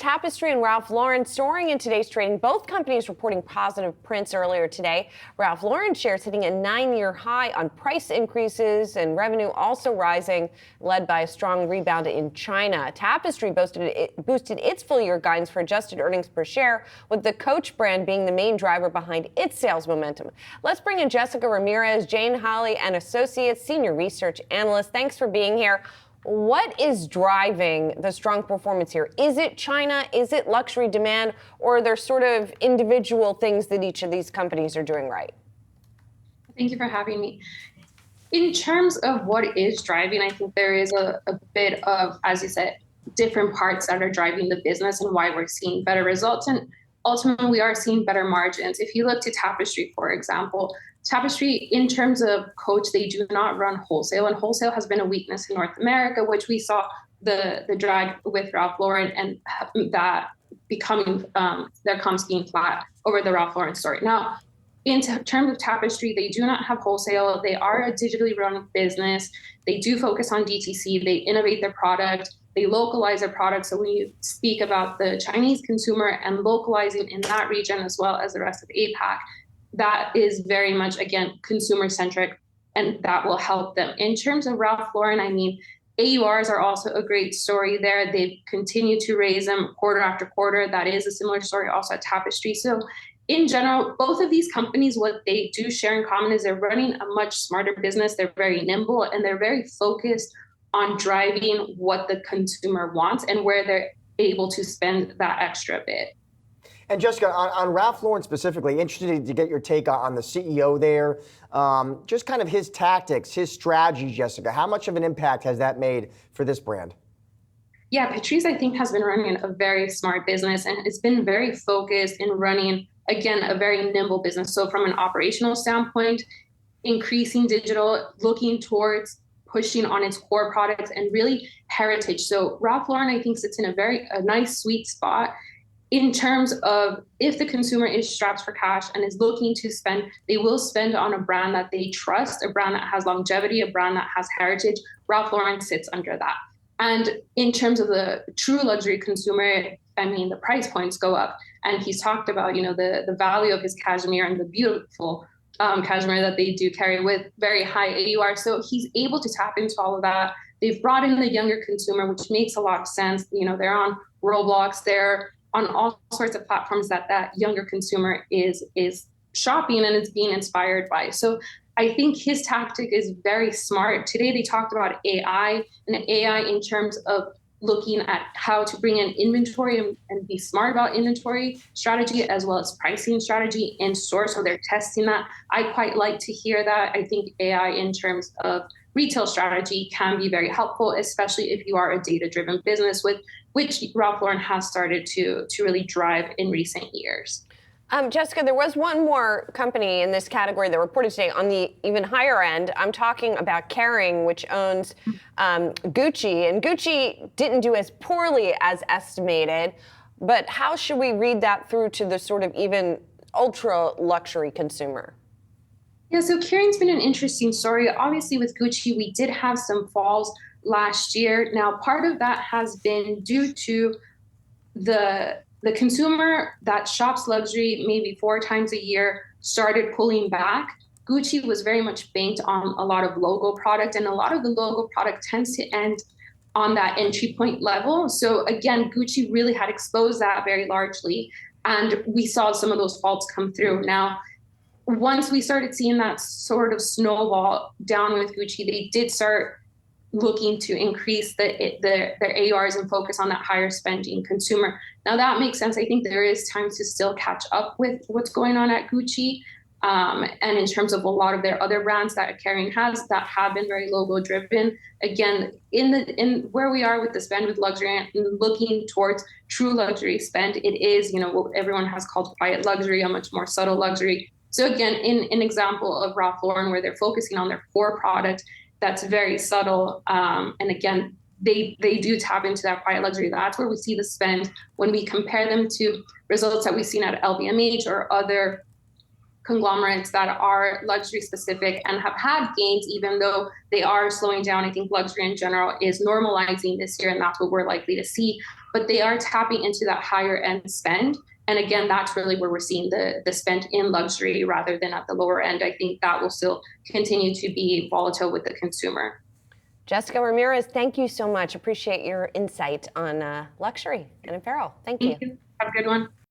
Tapestry and Ralph Lauren soaring in today's trading. Both companies reporting positive prints earlier today. Ralph Lauren shares hitting a 9-year high on price increases and revenue also rising, led by a strong rebound in China. Tapestry boosted its full-year guidance for adjusted earnings per share, with the Coach brand being the main driver behind its sales momentum. Let's bring in Jessica Ramirez, Jane Hali, and Associates Senior Research Analyst. Thanks for being here. What is driving the strong performance here? Is it China? Is it luxury demand? Or are there sort of individual things that each of these companies are doing right? Thank you for having me. In terms of what is driving, I think there is a bit of, as you said, different parts that are driving the business and why we're seeing better results. And ultimately, we are seeing better margins. If you look to Tapestry, for example, Tapestry, in terms of Coach, they do not run wholesale, and wholesale has been a weakness in North America, which we saw the drag with Ralph Lauren and that becoming their comps being flat over the Ralph Lauren story. Now, in terms of Tapestry, they do not have wholesale. They are a digitally run business. They do focus on DTC. They innovate their product. They localize their product. So when you speak about the Chinese consumer and localizing in that region as well as the rest of APAC, that is very much, again, consumer-centric, and that will help them. In terms of Ralph Lauren, I mean, AURs are also a great story there. They've continued to raise them quarter after quarter. That is a similar story also at Tapestry. So in general, both of these companies, what they do share in common is they're running a much smarter business. They're very nimble, and they're very focused on driving what the consumer wants and where they're able to spend that extra bit. And Jessica, on Ralph Lauren specifically, interested to get your take on the CEO there, just kind of his tactics, his strategy, Jessica. How much of an impact has that made for this brand? Yeah, Patrice, I think, has been running a very smart business, and it's been very focused in running, again, a very nimble business. So from an operational standpoint, increasing digital, looking towards pushing on its core products and really heritage. So Ralph Lauren, I think, sits in a nice sweet spot in terms of if the consumer is strapped for cash and is looking to spend, they will spend on a brand that they trust, a brand that has longevity, a brand that has heritage. Ralph Lauren sits under that. And in terms of the true luxury consumer, I mean, the price points go up. And he's talked about, the value of his cashmere and the beautiful cashmere that they do carry with very high AUR. So he's able to tap into all of that. They've brought in the younger consumer, which makes a lot of sense. They're on Roblox, they're on all sorts of platforms that younger consumer is shopping and is being inspired by. So I think his tactic is very smart. Today they talked about AI, and AI in terms of looking at how to bring in inventory and be smart about inventory strategy as well as pricing strategy in store. So they're testing that. I quite like to hear that. I think AI in terms of retail strategy can be very helpful, especially if you are a data-driven business, which Ralph Lauren has started to really drive in recent years. Jessica, there was one more company in this category that reported today on the even higher end. I'm talking about Kering, which owns Gucci. And Gucci didn't do as poorly as estimated. But how should we read that through to the sort of even ultra luxury consumer? Yeah, so Kering's been an interesting story. Obviously, with Gucci, we did have some falls last year. Now, part of that has been due to the consumer that shops luxury maybe 4 times a year started pulling back. Gucci was very much banked on a lot of logo product, and a lot of the logo product tends to end on that entry point level. So again, Gucci really had exposed that very largely, and we saw some of those faults come through. Now, once we started seeing that sort of snowball down with Gucci, they did start looking to increase their AURs and focus on that higher spending consumer. Now that makes sense. I think there is time to still catch up with what's going on at Gucci. And in terms of a lot of their other brands that Kering has that have been very logo driven, again, in where we are with the spend with luxury and looking towards true luxury spend, it is, what everyone has called quiet luxury, a much more subtle luxury. So again, in an example of Ralph Lauren, where they're focusing on their core product, that's very subtle. And again, they do tap into that quiet luxury. That's where we see the spend when we compare them to results that we've seen at LVMH or other conglomerates that are luxury specific and have had gains, even though they are slowing down. I think luxury in general is normalizing this year, and that's what we're likely to see. but they are tapping into that higher end spend. And again, that's really where we're seeing the spend in luxury rather than at the lower end. I think that will still continue to be volatile with the consumer. Jessica Ramirez, thank you so much. Appreciate your insight on luxury and apparel. Thank you. Have a good one.